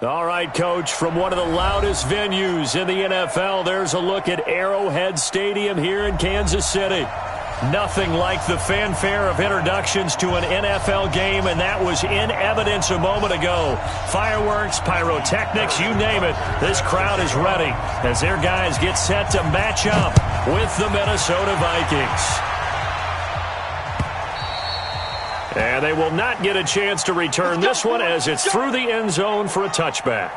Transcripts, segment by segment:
All right, Coach, from one of the loudest venues in the NFL, there's a look at Arrowhead Stadium here in Kansas City. Nothing like the fanfare of introductions to an NFL game, and that was in evidence a moment ago. Fireworks, pyrotechnics, you name it. This crowd is ready as their guys get set to match up with the Minnesota Vikings. And they will not get a chance to return this one as it's through the end zone for a touchback.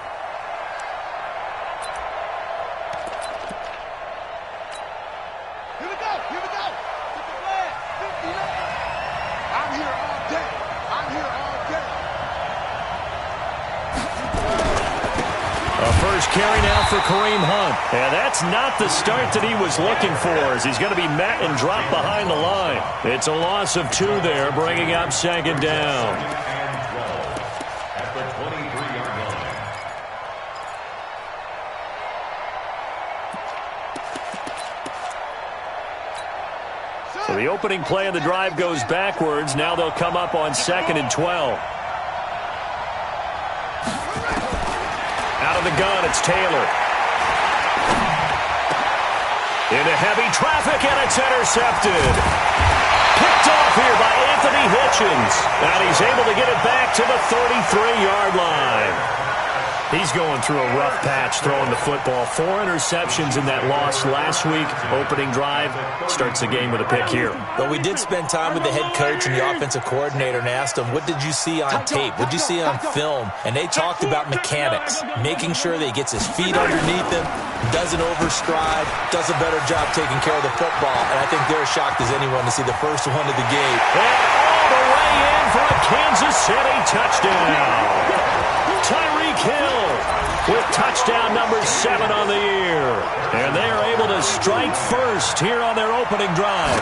Here we go. I'm here all day. A first carry now for Kareem Hunt. And that's not the start that he was looking for, as he's going to be met and dropped behind the line. It's a loss of 2 there, bringing up second down. So the opening play of the drive goes backwards. Now they'll come up on 2nd and 12. Out of the gun, it's Taylor. Into heavy traffic, and it's intercepted. Picked off here by Anthony Hitchens. And he's able to get it back to the 33-yard line. He's going through a rough patch throwing the football. 4 interceptions in that loss last week. Opening drive starts the game with a pick here. But we did spend time with the head coach and the offensive coordinator and asked them, what did you see on tape? What did you see on film? And they talked about mechanics, making sure that he gets his feet underneath him, doesn't overstride, does a better job taking care of the football. And I think they're as shocked as anyone to see the first one of the game. And all the way in for a Kansas City touchdown. Tyreek Hill with touchdown number 7 on the year. And they are able to strike first here on their opening drive.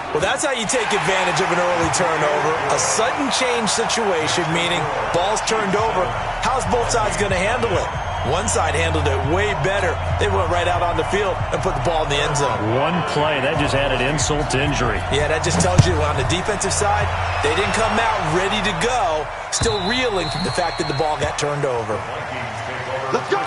Well, that's how you take advantage of an early turnover. A sudden change situation, meaning ball's turned over. How's both sides going to handle it? One side handled it way better. They went right out on the field and put the ball in the end zone. One play, that just added insult to injury. Yeah, that just tells you on the defensive side, they didn't come out ready to go, still reeling from the fact that the ball got turned over. Let's go.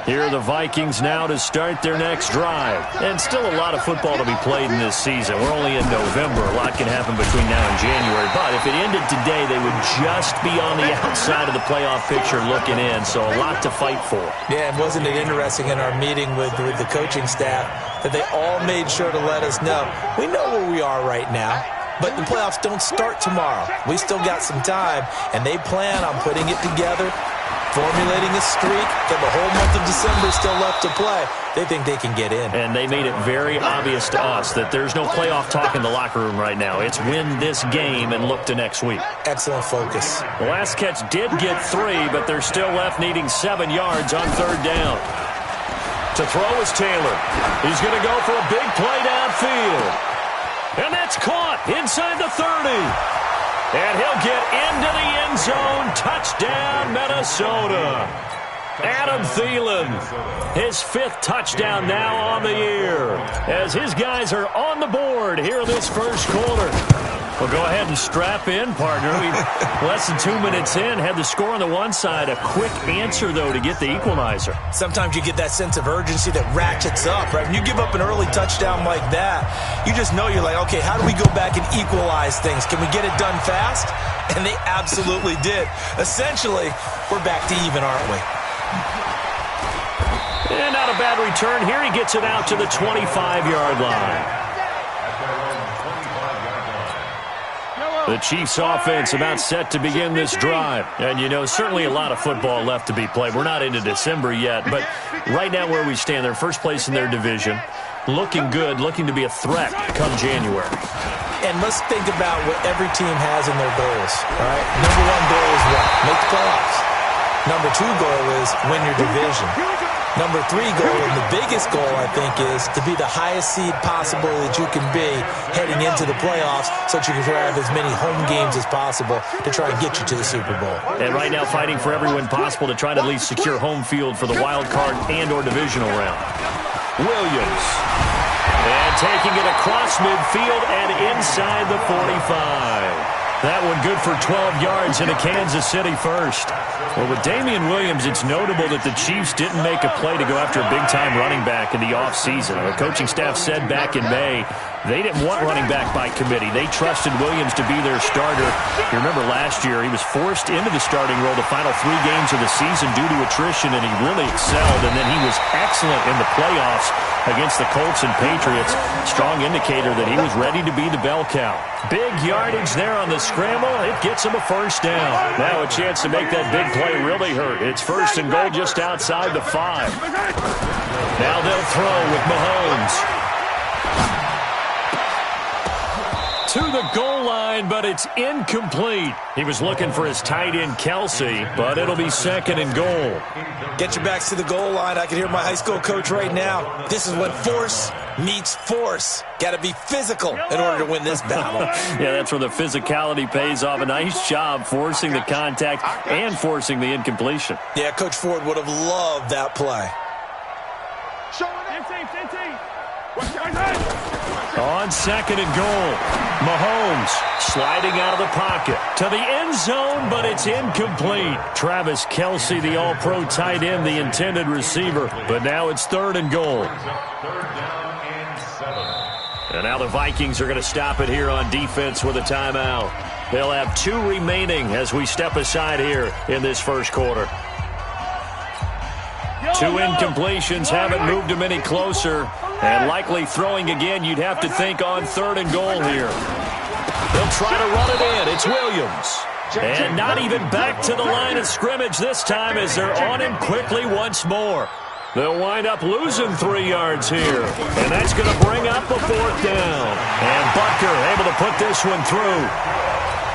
Here are the Vikings now to start their next drive. And still a lot of football to be played in this season. We're only in November. A lot can happen between now and January. But if it ended today, they would just be on the outside of the playoff picture looking in. So a lot to fight for. Yeah, and wasn't it interesting in our meeting with the coaching staff that they all made sure to let us know, we know where we are right now, but the playoffs don't start tomorrow. We still got some time, and they plan on putting it together, formulating a streak, that the whole month of December is still left to play. They think they can get in. And they made it very obvious to us that there's no playoff talk in the locker room right now. It's win this game and look to next week. Excellent focus. The last catch did get 3, but they're still left needing 7 yards on 3rd down. To throw is Taylor. He's going to go for a big play downfield. And that's caught inside the 30. And he'll get into the end zone. Touchdown, Minnesota. Adam Thielen, his 5th touchdown now on the year, as his guys are on the board here in this first quarter. Well, go ahead and strap in, partner. Less than 2 minutes in, had the score on the one side. A quick answer, though, to get the equalizer. Sometimes you get that sense of urgency that ratchets up, right? When you give up an early touchdown like that, you just know you're like, okay, how do we go back and equalize things? Can we get it done fast? And they absolutely did. Essentially, we're back to even, aren't we? And not a bad return here. He gets it out to the 25-yard line. The Chiefs offense about set to begin this drive. And, you know, certainly a lot of football left to be played. We're not into December yet, but right now where we stand, they're first place in their division. Looking good, looking to be a threat come January. And let's think about what every team has in their goals, all right? Number 1 goal is what? Make the playoffs. Number 2 goal is win your division. Number 3 goal, and the biggest goal, I think, is to be the highest seed possible that you can be heading into the playoffs so that you can have as many home games as possible to try and get you to the Super Bowl. And right now fighting for every win possible to try to at least secure home field for the wild card and or divisional round. Williams. And taking it across midfield and inside the 45. That one good for 12 yards into Kansas City first. Well, with Damian Williams, it's notable that the Chiefs didn't make a play to go after a big-time running back in the offseason. The coaching staff said back in May they didn't want running back by committee. They trusted Williams to be their starter. You remember last year he was forced into the starting role the final 3 games of the season due to attrition, and he really excelled. And then he was excellent in the playoffs against the Colts and Patriots. Strong indicator that he was ready to be the bell cow. Big yardage there on the scramble. It gets him a first down. Now a chance to make that big play really hurt. It's first and goal just outside the 5. Now they'll throw with Mahomes. To the goal line, but it's incomplete. He was looking for his tight end, Kelsey, but it'll be second and goal. Get your backs to the goal line. I can hear my high school coach right now. This is when force meets force. Got to be physical in order to win this battle. Yeah, that's where the physicality pays off. A nice job forcing the contact and forcing the incompletion. Yeah, Coach Ford would have loved that play. On second and goal, Mahomes sliding out of the pocket to the end zone, but it's incomplete. Travis Kelce, the all-pro tight end, the intended receiver, but now it's third and goal. And now the Vikings are going to stop it here on defense with a timeout. They'll have 2 remaining as we step aside here in this first quarter. 2 incompletions haven't moved him any closer. And likely throwing again, you'd have to think on third and goal here. They'll try to run it in. It's Williams. And not even back to the line of scrimmage this time as they're on him quickly once more. They'll wind up losing 3 yards here. And that's going to bring up a 4th down. And Butker able to put this one through.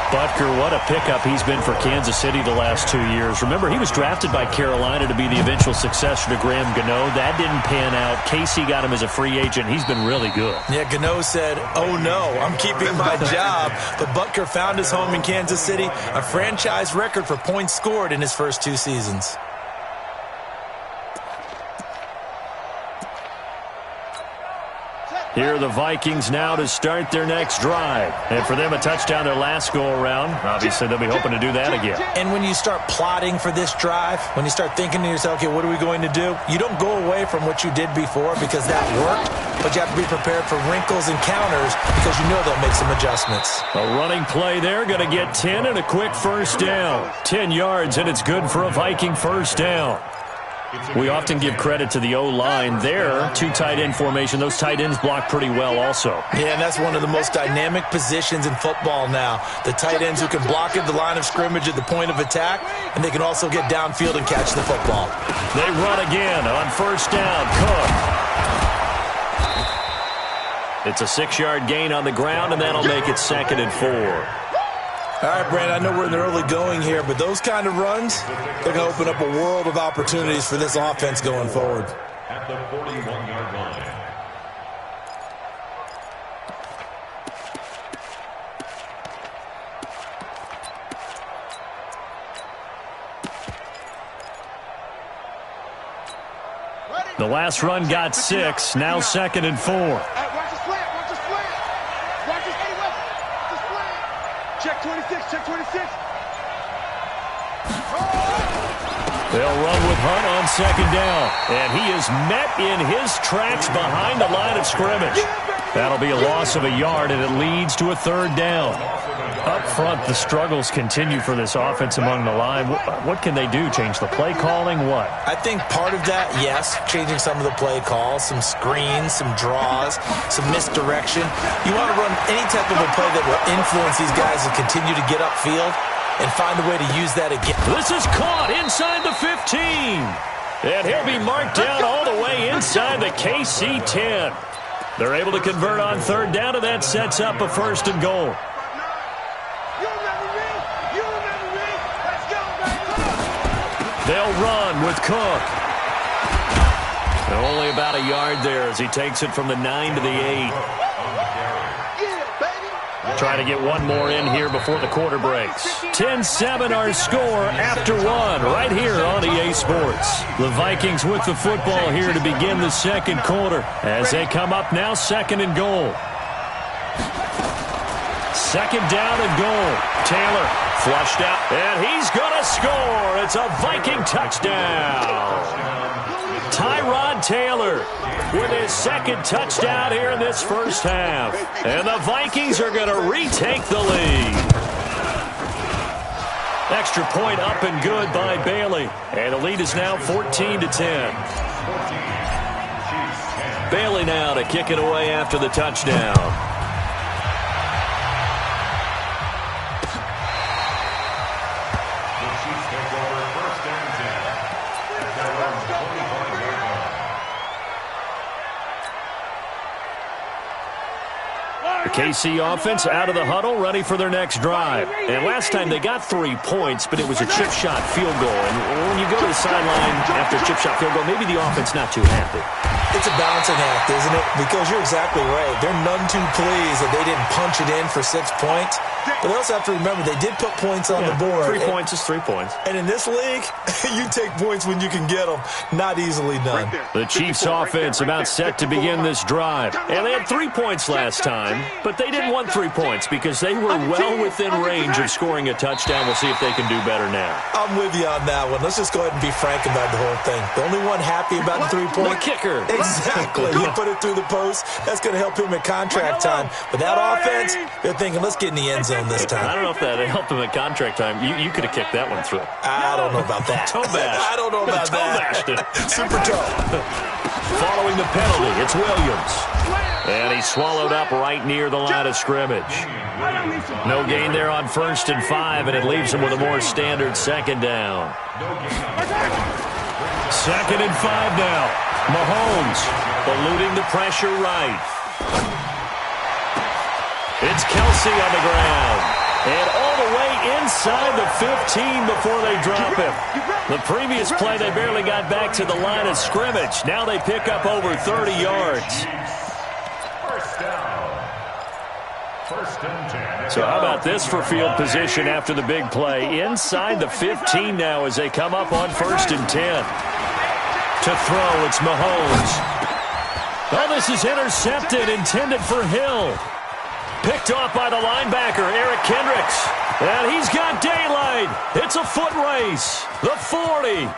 Butker, what a pickup he's been for Kansas City the last 2 years. Remember, he was drafted by Carolina to be the eventual successor to Graham Gano. That didn't pan out. Casey got him as a free agent. He's been really good. Yeah, Gano said, oh no, I'm keeping my job. But Butker found his home in Kansas City, a franchise record for points scored in his first 2 seasons. Here are the Vikings now to start their next drive. And for them, a touchdown their last go-around. Obviously, they'll be hoping to do that again. And when you start plotting for this drive, when you start thinking to yourself, okay, what are we going to do? You don't go away from what you did before because that worked, but you have to be prepared for wrinkles and counters because you know they'll make some adjustments. A running play there, going to get 10 and a quick first down. 10 yards, and it's good for a Viking first down. We often give credit to the O-line there. 2 tight end formation. Those tight ends block pretty well also. Yeah, and that's one of the most dynamic positions in football now. The tight ends who can block at the line of scrimmage at the point of attack, and they can also get downfield and catch the football. They run again on first down. Cook. It's a 6-yard gain on the ground, and that'll make it second and 4. All right, Brandon, I know we're in the early going here, but those kind of runs, they're going to open up a world of opportunities for this offense going forward. At the 41-yard line. The last run got 6, now second and 4. Watch the slant, watch the slant. Watch this, Eddie West. The slant. Check 26, check 26. They'll run with Hunt on second down. And he is met in his tracks behind the line of scrimmage. That'll be a loss of a yard, and it leads to a third down. Up front, the struggles continue for this offense among the line. What can they do? Change the play calling? What? I think part of that, yes, changing some of the play calls, some screens, some draws, some misdirection. You want to run any type of a play that will influence these guys and continue to get upfield and find a way to use that again. This is caught inside the 15. And he'll be marked down all the way inside the KC 10. They're able to convert on third down, and that sets up a first and goal. They'll run with Cook. And only about a yard there as he takes it from the 9 to the 8. Trying to get one more in here before the quarter breaks. 10-7 our score after 1 right here on EA Sports. The Vikings with the football here to begin the second quarter as they come up now second and goal. Second down and goal. Taylor flushed out, and he's going to score. It's a Viking touchdown. Tyrod Taylor with his second touchdown here in this first half. And the Vikings are going to retake the lead. Extra point up and good by Bailey. And the lead is now 14-10. Bailey now to kick it away after the touchdown. The KC offense out of the huddle, ready for their next drive. And last time they got 3 points, but it was a chip shot field goal. And when you go to the sideline after a chip shot field goal, maybe the offense not too happy. It's a balancing act, isn't it? Because you're exactly right. They're none too pleased that they didn't punch it in for 6 points. But they also have to remember they did put points on the board. 3 points is 3 points. And in this league, you take points when you can get them. Not easily done. The Chiefs offense about set to begin this drive. And they had 3 points last time, but they didn't want 3 points because they were well within range of scoring a touchdown. We'll see if they can do better now. I'm with you on that one. Let's just go ahead and be frank about the whole thing. The only one happy about the 3-point kicker. Exactly. You put it through the post. That's going to help him at contract time. But that offense, they're thinking, let's get in the end zone this time. I don't know if that helped him at contract time. You could have kicked that one through. I don't know about that. Toe bash. I don't know about that. Super toe. Following the penalty, it's Williams. And he's swallowed up right near the line of scrimmage. No gain there on 1st and 5, and it leaves him with a more standard second down. 2nd and 5 now. Mahomes eluding the pressure right. It's Kelsey on the ground. And all the way inside the 15 before they drop him. The previous play, they barely got back to the line of scrimmage. Now they pick up over 30 yards. So how about this for field position after the big play? Inside the 15 now as they come up on 1st and 10. To throw, it's Mahomes. Oh, this is intercepted, intended for Hill. Picked off by the linebacker, Eric Kendricks. And he's got daylight. It's a foot race. The 40.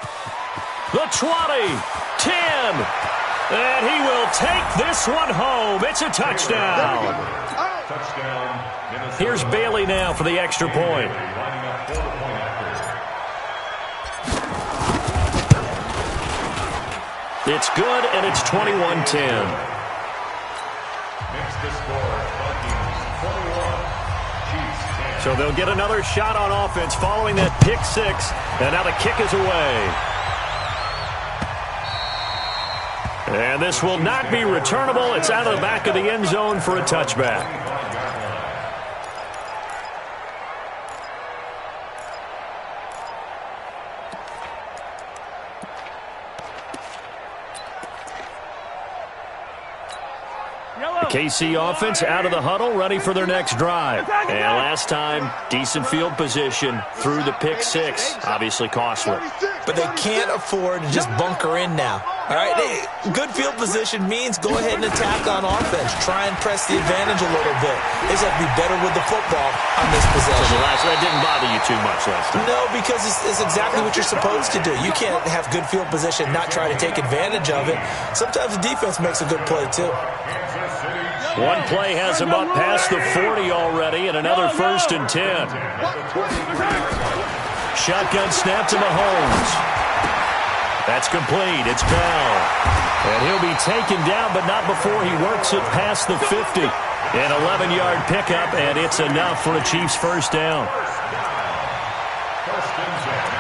The 20. 10. And he will take this one home. It's a touchdown. Here's Bailey now for the extra point. It's good, and it's 21-10. So they'll get another shot on offense following that pick 6, and now the kick is away. And this will not be returnable. It's out of the back of the end zone for a touchback. KC offense out of the huddle, ready for their next drive. And last time, decent field position through the pick 6. Obviously costly. But they can't afford to just bunker in now. All right, good field position means go ahead and attack on offense. Try and press the advantage a little bit. They just have to be better with the football on this possession. So that didn't bother you too much last time? No, because it's exactly what you're supposed to do. You can't have good field position, not try to take advantage of it. Sometimes the defense makes a good play, too. One play has him up past the 40 already, and another 1st and 10. Shotgun snap to Mahomes. That's complete. It's Bell. And he'll be taken down, but not before he works it past the 50. An 11-yard pickup, and it's enough for a Chiefs first down.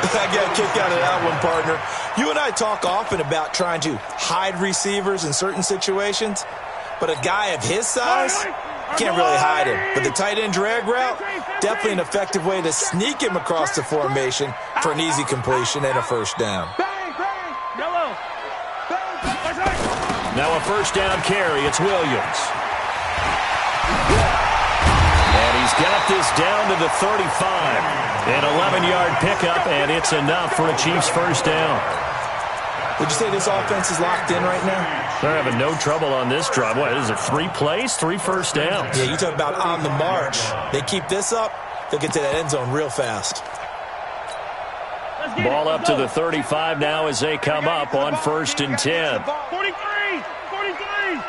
I got a kick out of that one, partner. You and I talk often about trying to hide receivers in certain situations. But a guy of his size, can't really hide him. But the tight end drag route, definitely an effective way to sneak him across the formation for an easy completion and a first down. Now a first down carry. It's Williams. And he's got this down to the 35. An 11-yard pickup, and it's enough for a Chiefs first down. Would you say this offense is locked in right now? They're having no trouble on this drive. What is it, 3 plays, 3 first downs? Yeah, you talk about on the march. They keep this up, they'll get to that end zone real fast. Ball up to the 35 now as they come up on 1st and 10. 43! 43!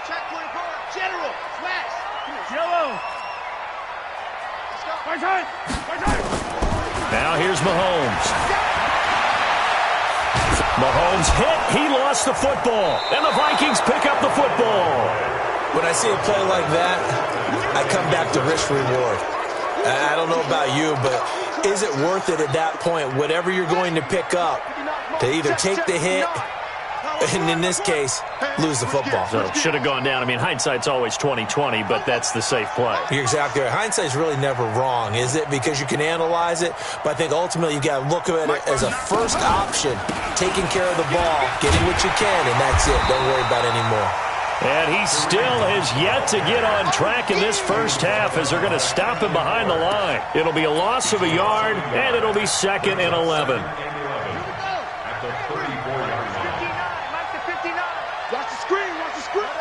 Check 24. General, smash. Yellow. Right side. Right side. Now here's Mahomes. Mahomes hit. He lost the football. And the Vikings pick up the football. When I see a play like that, I come back to risk reward. I don't know about you, but is it worth it at that point, whatever you're going to pick up, to either take the hit, and in this case, lose the football? So should have gone down. I mean, hindsight's always 20/20, but that's the safe play. You're exactly right. Hindsight's really never wrong, is it? Because you can analyze it, but I think ultimately you got to look at it as a first option, taking care of the ball, getting what you can, and that's it. Don't worry about any more. And he still has yet to get on track in this first half as they're going to stop him behind the line. It'll be a loss of a yard, and it'll be 2nd and 11. At the 34-yard line. 59. Watch the screen. Watch the screen.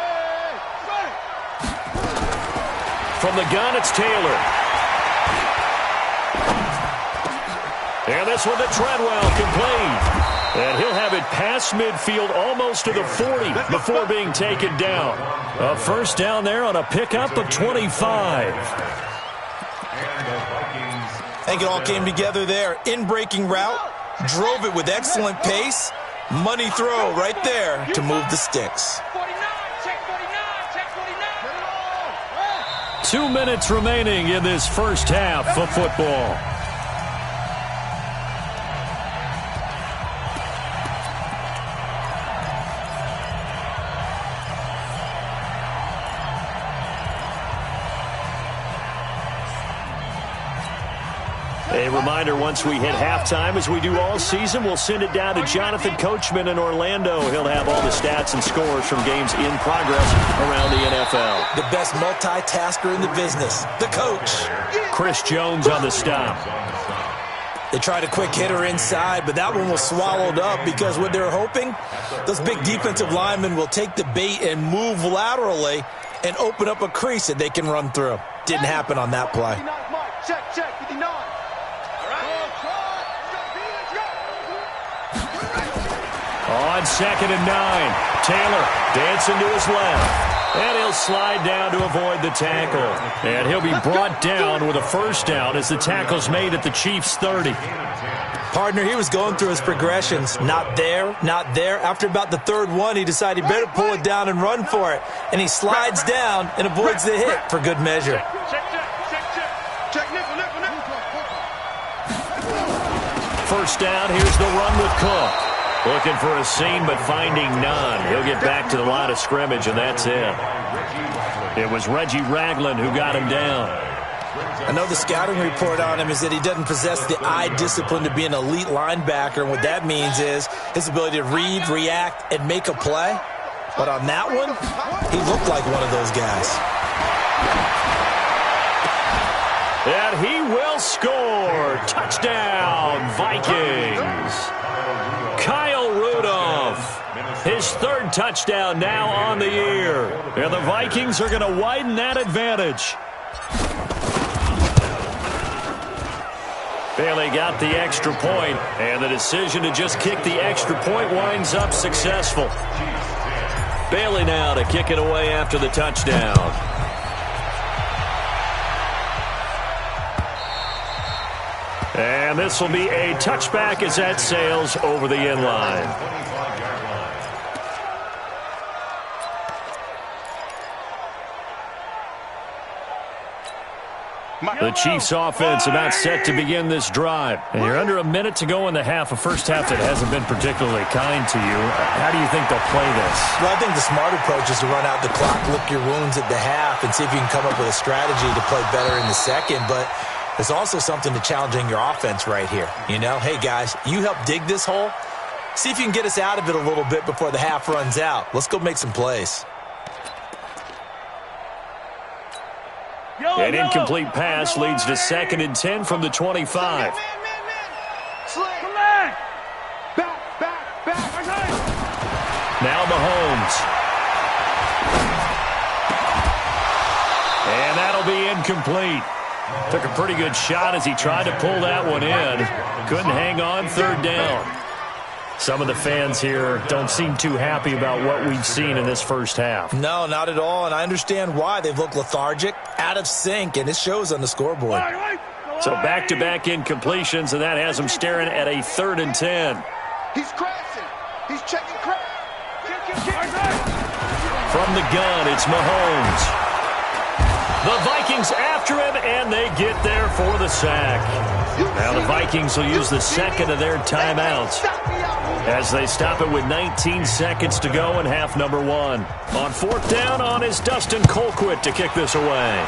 From the gun, it's Taylor. And this one to Treadwell, complete. And he'll have it past midfield almost to the 40 before being taken down. A first down there on a pickup of 25. I think it all came together there. In-breaking route, drove it with excellent pace. Money throw right there to move the sticks. 49. Check 49. Check 49. 2 minutes remaining in this first half of football. A reminder, once we hit halftime, as we do all season, we'll send it down to Jonathan Coachman in Orlando. He'll have all the stats and scores from games in progress around the NFL. The best multitasker in the business, the coach. Chris Jones on the stop. They tried a quick hitter inside, but that one was swallowed up because what they're hoping, those big defensive linemen will take the bait and move laterally and open up a crease that they can run through. Didn't happen on that play. Check, 59. On 2nd and 9, Taylor dancing to his left. And he'll slide down to avoid the tackle. And he'll be brought down with a first down as the tackle's made at the Chiefs' 30. Partner, he was going through his progressions. Not there, not there. After about the 3rd one, he decided he better pull it down and run for it. And he slides down and avoids the hit for good measure. Check, nickel. First down, here's the run with Cook. Looking for a seam, but finding none. He'll get back to the line of scrimmage, and that's it. It was Reggie Ragland who got him down. I know the scouting report on him is that he doesn't possess the eye discipline to be an elite linebacker, and what that means is his ability to read, react, and make a play. But on that one, he looked like one of those guys. And he will score. Touchdown, Vikings. Kyle Rudolph, his 3rd touchdown now on the year. And the Vikings are going to widen that advantage. Bailey got the extra point, and the decision to just kick the extra point winds up successful. Bailey now to kick it away after the touchdown. And this will be a touchback as that sails over the end line. The Chiefs offense about set to begin this drive. And you're under a minute to go in the half, a first half that hasn't been particularly kind to you. How do you think they'll play this? Well, I think the smart approach is to run out the clock, lick your wounds at the half, and see if you can come up with a strategy to play better in the second. But there's also something to challenging your offense right here. You know, hey, guys, you help dig this hole. See if you can get us out of it a little bit before the half runs out. Let's go make some plays. An incomplete pass leads to 2nd and 10 from the 25. Back. Mahomes. And that'll be incomplete. Took a pretty good shot as he tried to pull that one in. Couldn't hang on third down. Some of the fans here don't seem too happy about what we've seen in this first half. No, not at all, and I understand why. They've looked lethargic, out of sync, and it shows on the scoreboard. So back-to-back incompletions, and that has them staring at a 3rd and 10. He's crashing. He's checking crash. From the gun, it's Mahomes. The Vikings after him, and they get there for the sack. Now the Vikings will use the second of their timeouts as they stop it with 19 seconds to go in half number 1. On 4th down, on is Dustin Colquitt to kick this away.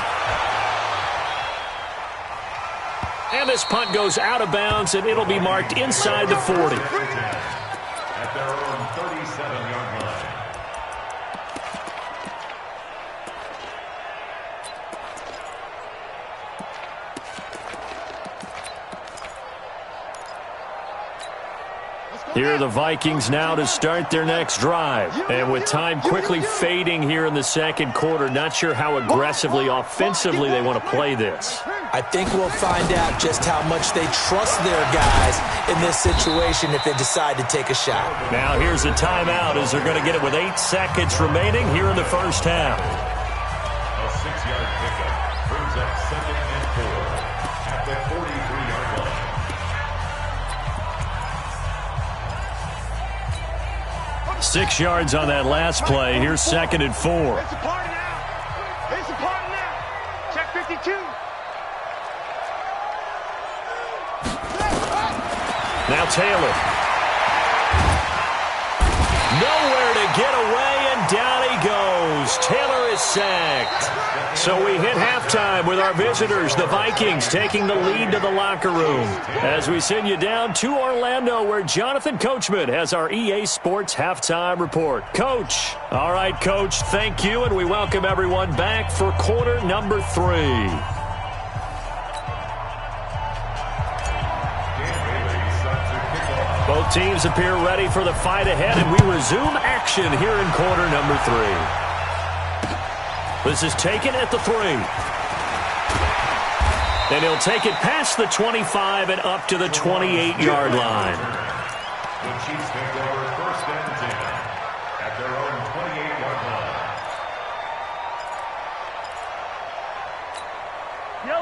And this punt goes out of bounds, and it'll be marked inside the 40. At their own 37-yard line. Here are the Vikings now to start their next drive. And with time quickly fading here in the second quarter, not sure how aggressively, offensively they want to play this. I think we'll find out just how much they trust their guys in this situation if they decide to take a shot. Now here's a timeout as they're going to get it with 8 seconds remaining here in the first half. A 6-yard pickup brings up 2nd and 4 at the 43-yard line. 6 yards on that last play. Here's 2nd and 4. It's a party now. It's a party now. Check 52. Now Taylor. Nowhere to get away, and down he goes. Taylor is sacked. So we hit halftime with our visitors, the Vikings, taking the lead to the locker room. As we send you down to Orlando, where Jonathan Coachman has our EA Sports Halftime Report. Coach. All right, Coach, thank you, and we welcome everyone back for quarter number 3. Both teams appear ready for the fight ahead, and we resume action here in quarter number 3. This is taken at the 3. And he'll take it past the 25 and up to the 28-yard line. The Chiefs take over 1st and 10 at their own 28-yard line.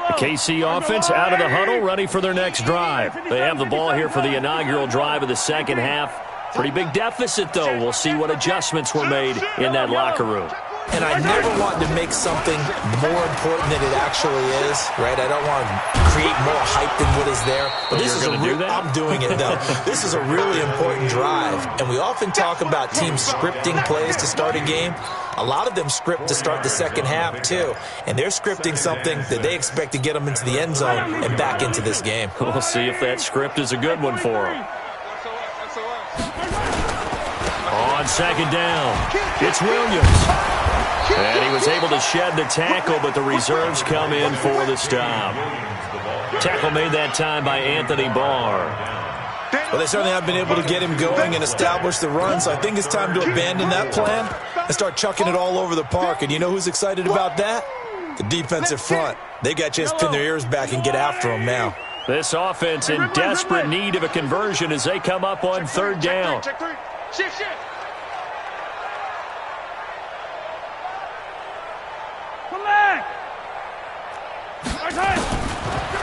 The KC offense out of the huddle, ready for their next drive. They have the ball here for the inaugural drive of the second half. Pretty big deficit, though. We'll see what adjustments were made in that locker room. And I never want to make something more important than it actually is, right? I don't want to create more hype than what is there. But this is I'm doing it, though. This is a really important drive. And we often talk about teams scripting plays to start a game. A lot of them script to start the second half, too. And they're scripting something that they expect to get them into the end zone and back into this game. We'll see if that script is a good one for them. On second down, it's Williams. And he was able to shed the tackle, but the reserves come in for the stop. Tackle made that time by Anthony Barr. Well, they certainly have been able to get him going and establish the run, so I think it's time to abandon that plan and start chucking it all over the park. And you know who's excited about that? The defensive front. They got a chance to pin their ears back and get after him now. This offense in desperate need of a conversion as they come up on 3rd down. Check 3. Shift.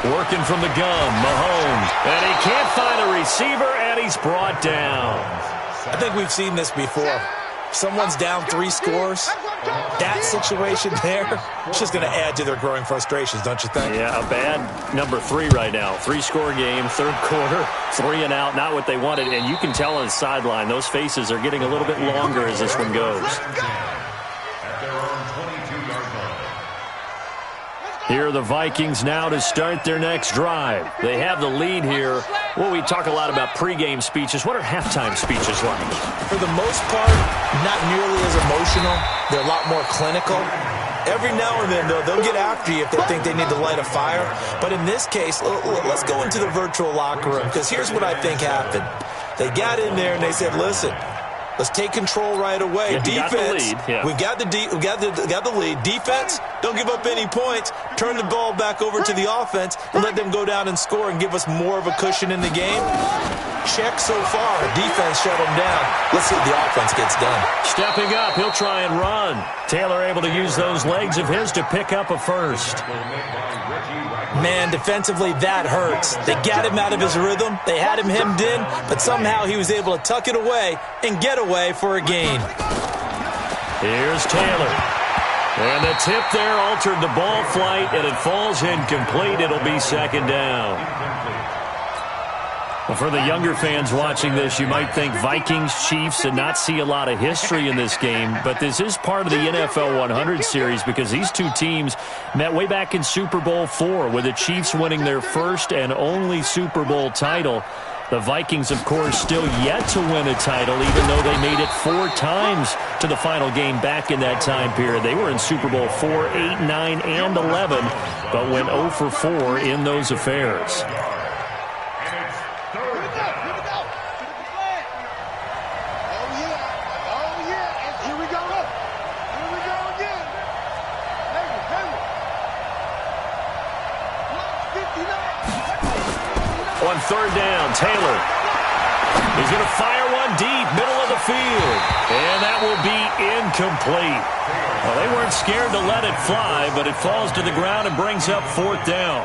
Working from the gun, Mahomes. And he can't find a receiver, and he's brought down. I think we've seen this before. Someone's down 3 scores. That situation there, it's just going to add to their growing frustrations, don't you think? Yeah, a bad number 3 right now. 3-score game, 3rd quarter, 3 and out, not what they wanted. And you can tell on the sideline, those faces are getting a little bit longer as this one goes. At their own 22-yard line. Here are the Vikings now to start their next drive. They have the lead here. Well, we talk a lot about pregame speeches. What are halftime speeches like? For the most part, not nearly as emotional. They're a lot more clinical. Every now and then, though, they'll get after you if they think they need to light a fire. But in this case, let's go into the virtual locker room, because here's what I think happened. They got in there and they said, listen, Let's take control right away. Yeah, Defense, we've got the lead. We got the lead. Defense, don't give up any points. Turn the ball back over to the offense and let them go down and score and give us more of a cushion in the game. Check so far. Defense shut them down. Let's see if the offense gets done. Stepping up, he'll try and run. Taylor able to use those legs of his to pick up a first. Man, defensively, that hurts. They got him out of his rhythm. They had him hemmed in, but somehow he was able to tuck it away and get away for a gain. Here's Taylor. And the tip there altered the ball flight, and it falls incomplete. It'll be second down. Well, for the younger fans watching this, you might think Vikings, Chiefs, and not see a lot of history in this game. But this is part of the NFL 100 series because these two teams met way back in Super Bowl IV with the Chiefs winning their first and only Super Bowl title. The Vikings, of course, still yet to win a title, even though they made it 4 times to the final game back in that time period. They were in Super Bowl IV, 8, 9, and 11, but went 0 for 4 in those affairs. On third down, Taylor. He's going to fire one deep, middle of the field. And that will be incomplete. Well, they weren't scared to let it fly, but it falls to the ground and brings up fourth down.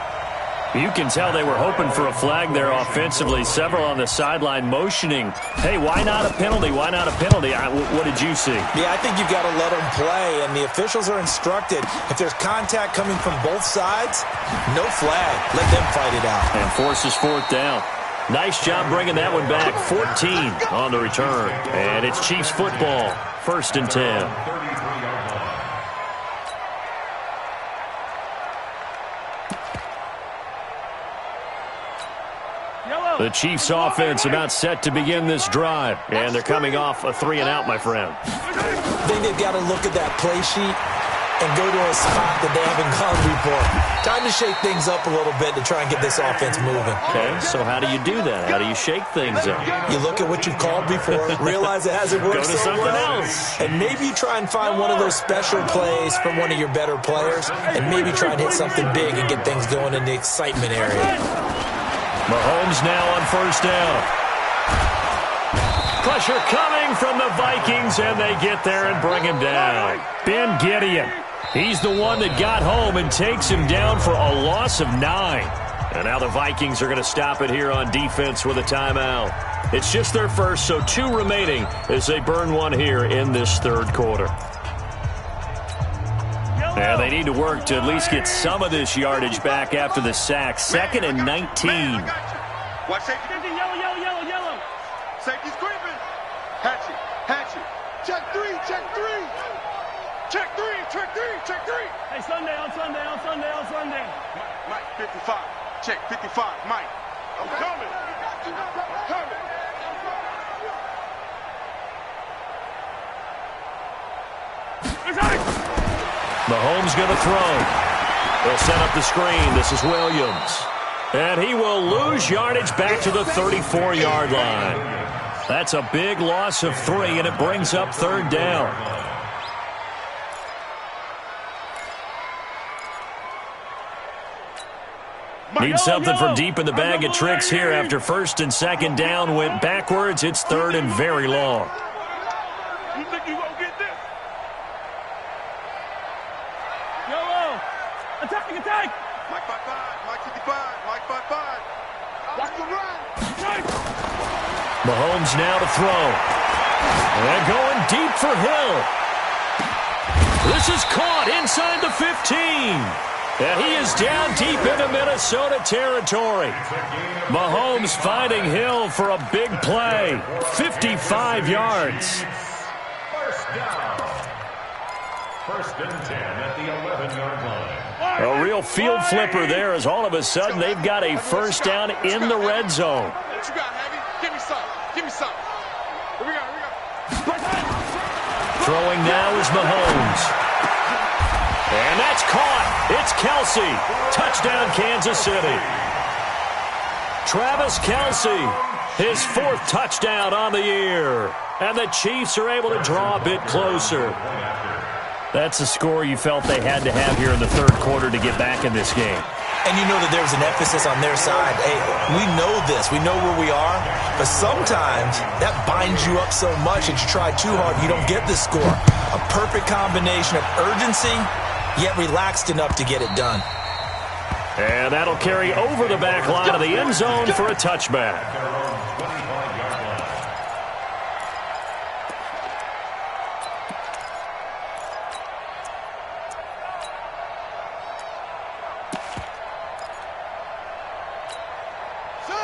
You can tell they were hoping for a flag there offensively. Several on the sideline motioning, hey, why not a penalty? Why not a penalty? What did you see? Yeah, I think you've got to let them play, and the officials are instructed. If there's contact coming from both sides, no flag. Let them fight it out. And forces fourth down. Nice job bringing that one back. 14 on the return. And it's Chiefs football. 1st and 10. The Chiefs offense about set to begin this drive. And they're coming off a 3-and-out, my friend. I think they've got to look at that play sheet and go to a spot that they haven't gone before. Time to shake things up a little bit to try and get this offense moving. Okay, so how do you do that? How do you shake things up? You look at what you've called before, realize it hasn't worked Go to something else. And maybe you try and find one of those special plays from one of your better players, and maybe try and hit something big and get things going in the excitement area. Mahomes now on first down. Pressure coming from the Vikings, and they get there and bring him down. Ben Gideon, he's the one that got home and takes him down for a loss of 9. And now the Vikings are going to stop it here on defense with a timeout. It's just their first, so 2 remaining as they burn one here in this third quarter. And they need to work to at least get some of this yardage back after the sack. 2nd and 19. Watch safety. Yellow. Safety's creeping. Hatchet. Check 3. Check 3. Hey, Sunday. Mike, 55. Check, 55. Mike. I'm coming. Mahomes going to throw. They'll set up the screen. This is Williams. And he will lose yardage back to the 34-yard line. That's a big loss of 3, and it brings up third down. Need something from deep in the bag of tricks here after 1st and 2nd down went backwards. It's 3rd and very long. You think you gonna get this? Yellow. Attack. Mike 55. Mike 55. Mike 55. Watch the run. Mahomes now to throw. And going deep for Hill. This is caught inside the 15. And he is down deep into Minnesota territory. Mahomes finding Hill for a big play. 55 yards. First down. 1st and 10 at the 11-yard line. A real field flipper there as all of a sudden they've got a first down in the red zone. What you got, Heavy? Give me some. Here we go. Throwing now is Mahomes. And that's caught. It's Kelce. Touchdown, Kansas City. Travis Kelce, his 4th touchdown on the year. And the Chiefs are able to draw a bit closer. That's a score you felt they had to have here in the third quarter to get back in this game. And you know that there's an emphasis on their side. Hey, we know this. We know where we are. But sometimes that binds you up so much that you try too hard, you don't get the score. A perfect combination of urgency, yet relaxed enough to get it done. And that'll carry over the back line of the end zone for a touchback.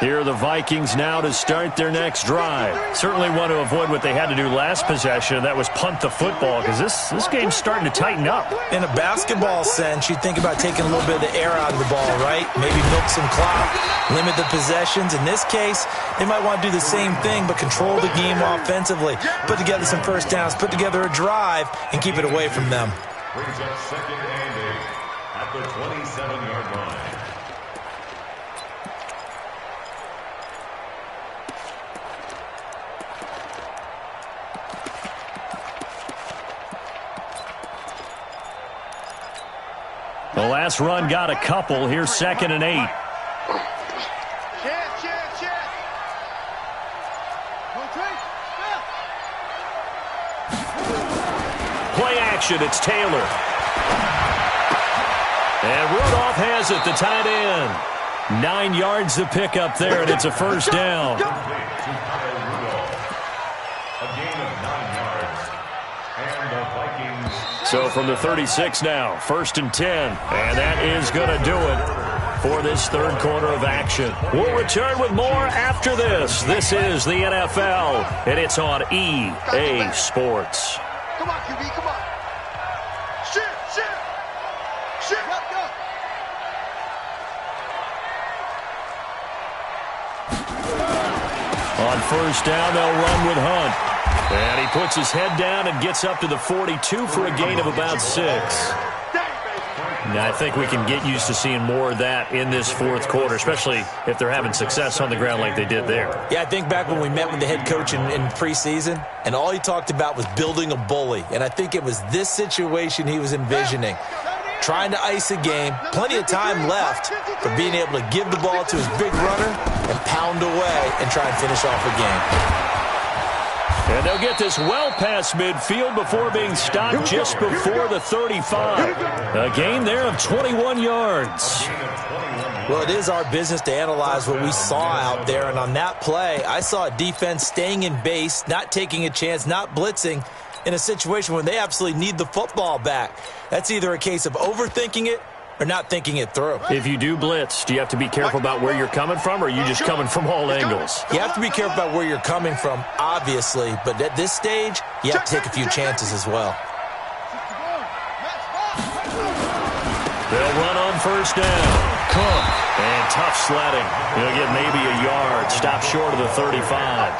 Here are the Vikings now to start their next drive. Certainly want to avoid what they had to do last possession, and that was punt the football, because this game's starting to tighten up. In a basketball sense, you think about taking a little bit of the air out of the ball, right? Maybe milk some clock, limit the possessions. In this case, they might want to do the same thing, but control the game offensively. Put together some first downs, put together a drive, and keep it away from them. Brings up 2nd and 8 at the 27-yard line. The last run got a couple. Here's 2nd and 8. Play action. It's Taylor. And Rudolph has it, the tight end. 9 yards to pick up there, and it's a first down. So from the 36 now, 1st and 10. And that is going to do it for this third quarter of action. We'll return with more after this. This is the NFL, and it's on EA Sports. Come on, QB, come on. Shoot, shoot. Shoot, let's go. On first down, they'll run with Hunt. And he puts his head down and gets up to the 42 for a gain of about 6. Now, I think we can get used to seeing more of that in this fourth quarter, especially if they're having success on the ground like they did there. Yeah, I think back when we met with the head coach in preseason, and all he talked about was building a bully. And I think it was this situation he was envisioning. Trying to ice a game, plenty of time left for being able to give the ball to his big runner and pound away and try and finish off a game. And they'll get this well past midfield before being stopped just before the 35. A gain there of 21 yards. Well, it is our business to analyze what we saw out there. And on that play, I saw a defense staying in base, not taking a chance, not blitzing in a situation where they absolutely need the football back. That's either a case of overthinking it or not thinking it through. If you do blitz, do you have to be careful about where you're coming from, or are you just coming from all angles? You have to be careful about where you're coming from, obviously, but at this stage, you have to take a few chances as well. They'll run on first down. Cook. And tough sledding. He'll get maybe a yard. Stop short of the 35.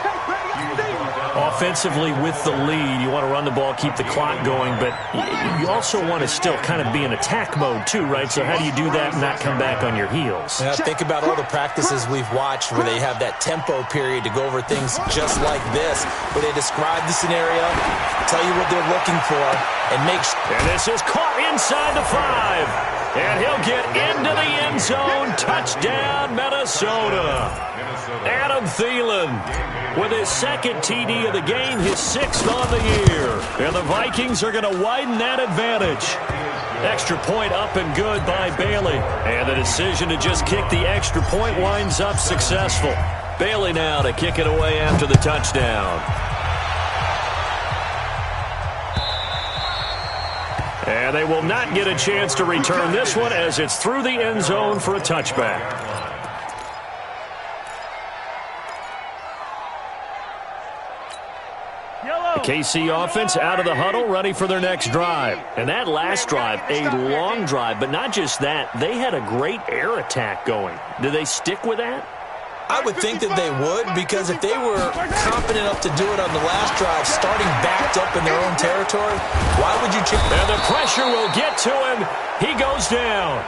Offensively with the lead, you want to run the ball, keep the clock going, but you also want to still kind of be in attack mode too, right? So how do you do that and not come back on your heels? Yeah, think about all the practices we've watched where they have that tempo period to go over things just like this, where they describe the scenario, tell you what they're looking for, and make sure. And this is caught inside the 5. And he'll get into the end zone. Touchdown, Minnesota. Adam Thielen with his 2nd TD of the game, his 6th on the year. And the Vikings are going to widen that advantage. Extra point up and good by Bailey. And the decision to just kick the extra point winds up successful. Bailey now to kick it away after the touchdown. And they will not get a chance to return this one as it's through the end zone for a touchback. The KC offense out of the huddle, ready for their next drive. And that last drive, a long drive, but not just that. They had a great air attack going. Do they stick with that? I would think that they would, because if they were confident enough to do it on the last drive, starting backed up in their own territory, why would you change? And the pressure will get to him. He goes down.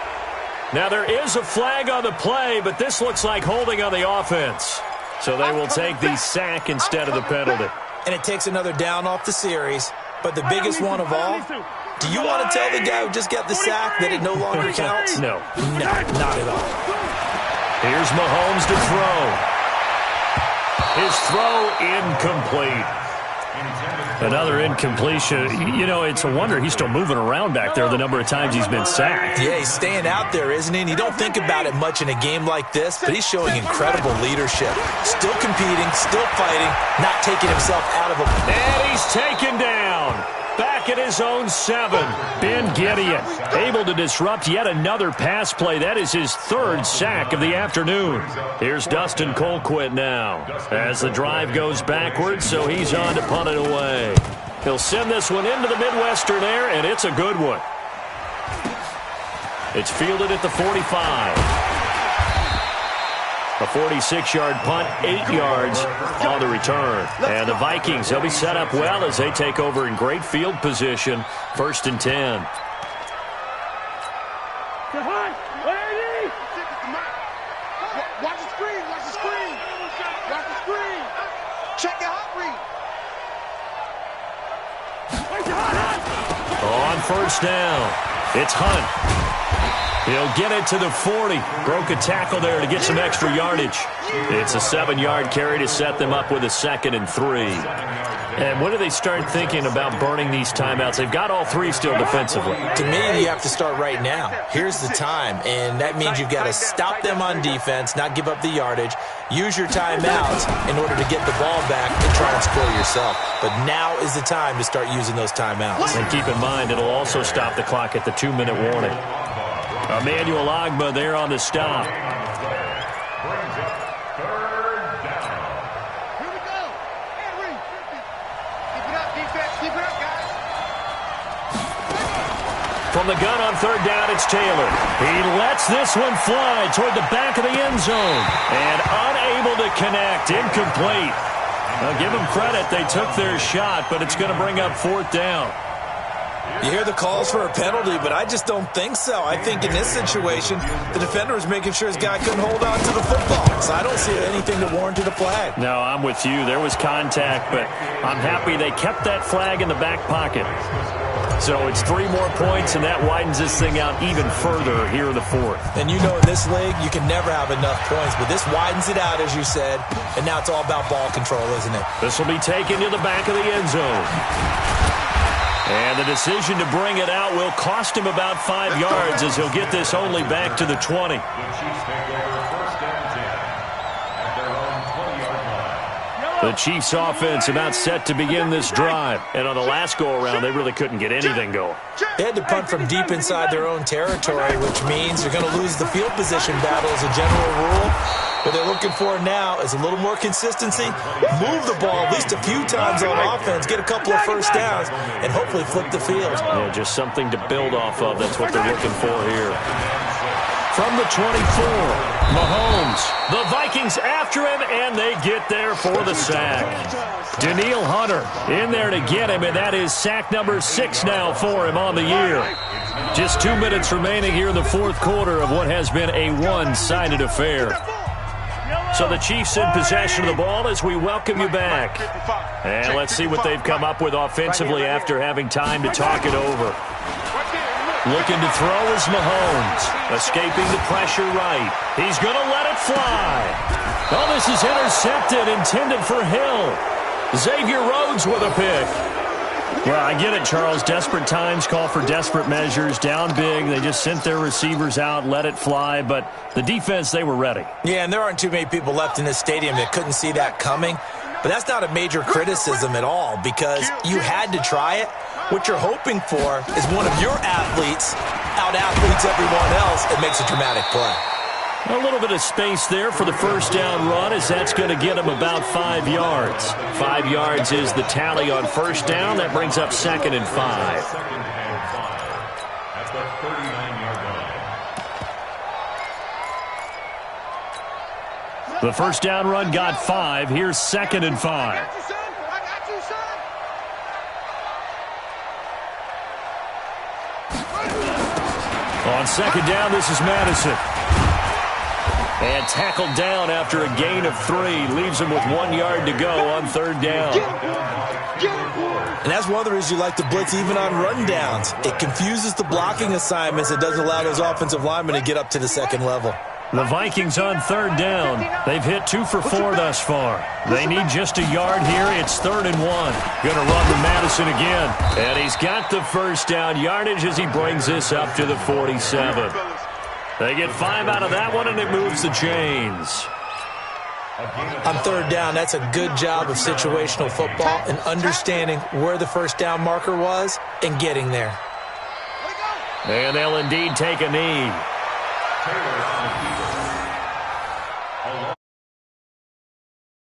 Now there is a flag on the play, but this looks like holding on the offense. So they will take the sack instead of the penalty. and it takes another down off the series. But the biggest one of all, do you want to tell the guy who just got the sack that it no longer counts? No. No, not at all. Here's Mahomes to throw. His throw incomplete. Another incompletion. You know, it's a wonder he's still moving around back there the number of times he's been sacked. Yeah, he's staying out there, isn't he? And you don't think about it much in a game like this, but he's showing incredible leadership. Still competing, still fighting, not taking himself out of a... And he's taken down. Back at his own 7. Ben Gideon able to disrupt yet another pass play. That is his 3rd sack of the afternoon. Here's Dustin Colquitt now as the drive goes backwards, so he's on to punt it away. He'll send this one into the Midwestern air, and it's a good one. It's fielded at the 45. A 46-yard punt, 8 yards on the return. And the Vikings, they'll be set up well as they take over in great field position. 1st and 10. Watch the screen. Watch the screen. Watch the screen. Check your hot read. On 1st down, it's Hunt. He'll get it to the 40. Broke a tackle there to get some extra yardage. It's a 7-yard carry to set them up with a 2nd and 3. And when do they start thinking about burning these timeouts? They've got all 3 still defensively. To me, you have to start right now. Here's the time, and that means you've got to stop them on defense, not give up the yardage, use your timeouts in order to get the ball back and try and score yourself. But now is the time to start using those timeouts. And keep in mind, it'll also stop the clock at the 2-minute warning. Emmanuel Ogbah there on the stop. Here we go. Henry. Keep it up, defense. Keep it up, guys. From the gun on 3rd down, it's Taylor. He lets this one fly toward the back of the end zone. And unable to connect. Incomplete. Now, give them credit. They took their shot, but it's going to bring up 4th down. You hear the calls for a penalty, but I just don't think so. I think in this situation, the defender was making sure his guy couldn't hold on to the football. So I don't see anything that warranted a flag. No, I'm with you. There was contact, but I'm happy they kept that flag in the back pocket. So it's 3 more points, and that widens this thing out even further here in the 4th. And you know in this league, you can never have enough points, but this widens it out, as you said, and now it's all about ball control, isn't it? This will be taken to the back of the end zone. And the decision to bring it out will cost him about 5 yards as he'll get this only back to the 20. The Chiefs take over 1st and 10 at their own 20-yard line. The Chiefs offense about set to begin this drive. And on the last go-around, they really couldn't get anything going. They had to punt from deep inside their own territory, which means they're going to lose the field position battle as a general rule. What they're looking for now is a little more consistency, move the ball at least a few times on offense, get a couple of 1st downs, and hopefully flip the field. Yeah, just something to build off of. That's what they're looking for here. From the 24, Mahomes. The Vikings after him, and they get there for the sack. Danielle Hunter in there to get him, and that is sack number 6 now for him on the year. Just 2 minutes remaining here in the 4th quarter of what has been a one-sided affair. So the Chiefs in possession of the ball as we welcome you back. And let's see what they've come up with offensively after having time to talk it over. Looking to throw is Mahomes. Escaping the pressure right. He's going to let it fly. Oh, this is intercepted, intended for Hill. Xavier Rhodes with a pick. Well, I get it, Charles. Desperate times call for desperate measures. Down big. They just sent their receivers out, let it fly. But the defense, they were ready. Yeah, and there aren't too many people left in this stadium that couldn't see that coming. But that's not a major criticism at all because you had to try it. What you're hoping for is one of your athletes out-athletes everyone else and makes a dramatic play. A little bit of space there for the 1st down run as that's going to get him about 5 yards. 5 yards is the tally on 1st down. That brings up 2nd and 5. 2nd and 5 at the 39-yard line. The 1st down run got 5. Here's 2nd and 5. I got you, son. On 2nd down, this is Madison. And tackled down after a gain of 3. Leaves him with 1 yard to go on third down. And that's one of the reasons you like to blitz even on rundowns. It confuses the blocking assignments. It doesn't allow those offensive linemen to get up to the second level. The Vikings on third down. They've hit 2 for 4 thus far. They need just a yard here. It's 3rd and 1. Going to run to Madison again. And he's got the first down yardage as he brings this up to the 47. They get 5 out of that one, and it moves the chains. On third down, that's a good job of situational football and understanding where the first down marker was and getting there. And they'll indeed take a knee.